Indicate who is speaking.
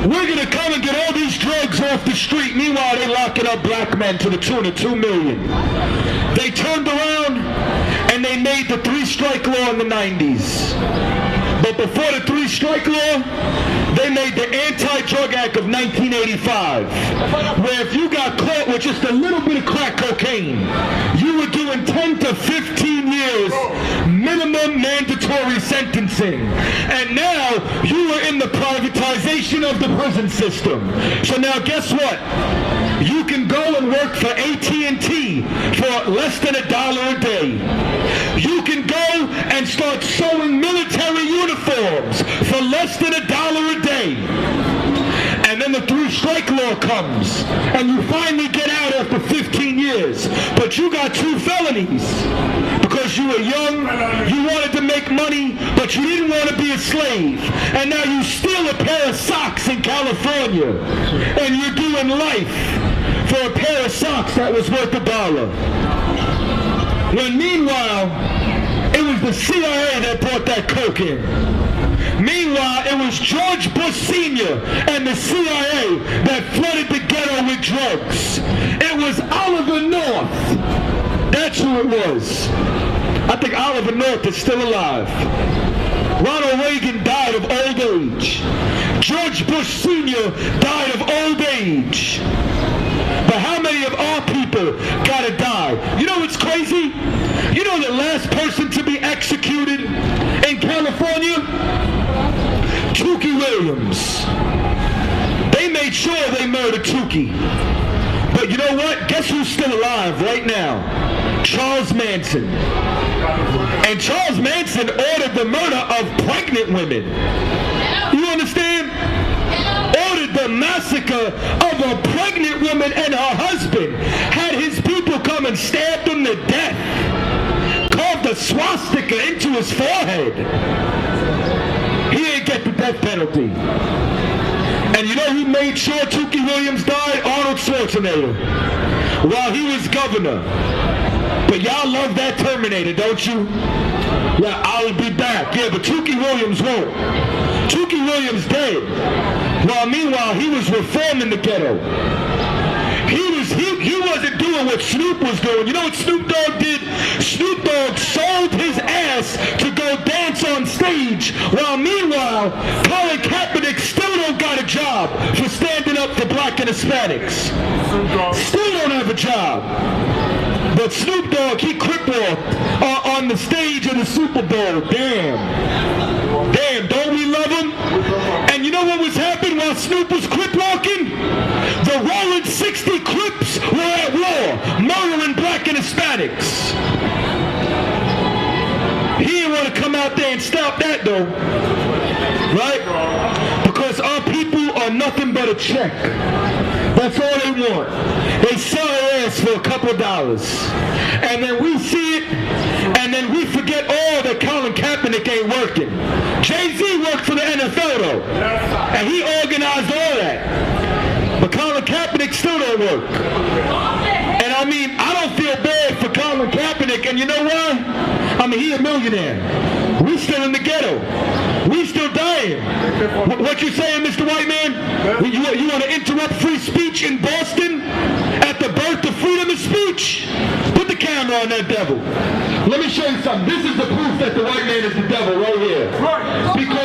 Speaker 1: we're going to come and get all these drugs off the street. Meanwhile, they're locking up black men to the tune of 2 million. They turned around and they made the 3-strike law in the 90s. But before the 3-strike law, they made the Anti-Drug Act of 1985, where if you got caught with just a little bit of crack cocaine, you were doing 10 to 15 years minimum mandatory sentencing. And now you are in the privatization of the prison system. So now guess what? You can go and work for AT&T for less than $1 a day. You can go and start sewing military uniforms for less than $1 a day. And then the 3-strike law comes, and you finally get out after 15 years. But you got 2 felonies because you were young, you wanted to make money, but you didn't want to be a slave. And now you steal a pair of socks in California, and you're doing life for a pair of socks that was worth $1. When meanwhile, it was the CIA that brought that coke in. Meanwhile, it was George Bush Sr. and the CIA that flooded the ghetto with drugs. It was Oliver North. That's who it was. I think Oliver North is still alive. Ronald Reagan died of old age. George Bush Sr. died of old age. But how many of our people gotta die? You know what's crazy? You know the last person to be executed in California? Tookie Williams. They made sure they murdered Tookie. But you know what? Guess who's still alive right now? Charles Manson. And Charles Manson ordered the murder of pregnant women. You understand? Ordered the massacre of a pregnant woman and her husband. Had his people come and stabbed him to death. Carved a swastika into his forehead. He didn't get the death penalty. And you know who made sure Tookie Williams died? Arnold Schwarzenegger. While he was governor. But y'all love that Terminator, don't you? Yeah, I'll be back. Yeah, but Tookie Williams won't. Tookie Williams dead. While meanwhile, he was reforming the ghetto. He wasn't doing what Snoop was doing. You know what Snoop Dogg did? Snoop Dogg sold his ass to go dance on stage. While meanwhile, Colin Kaepernick still don't got a job for standing up for black and Hispanics. Still don't have a job. But Snoop Dogg, he crip walked on the stage of the Super Bowl. Damn. Damn, don't we love him? And you know what was happening while Snoop was crip walking? The rolling 60 Crips were at war, murdering black and Hispanics. He didn't want to come out there and stop that though. Right? Because our people are nothing but a check. That's all they want. They sell their ass for a couple of dollars. And then we see it, and then we forget all that Colin Kaepernick ain't working. Jay-Z worked for the NFL though. And he organized all that. But Colin Kaepernick still don't work. And I mean, I don't feel bad for Colin Kaepernick, and you know why? I mean, he a millionaire. We still in the ghetto. We still dying. What you saying, Mr. White Man? You want to interrupt free speech in Boston at the birth of freedom of speech? Put the camera on that devil. Let me show you something. This is the proof that the white man is the devil right here. Because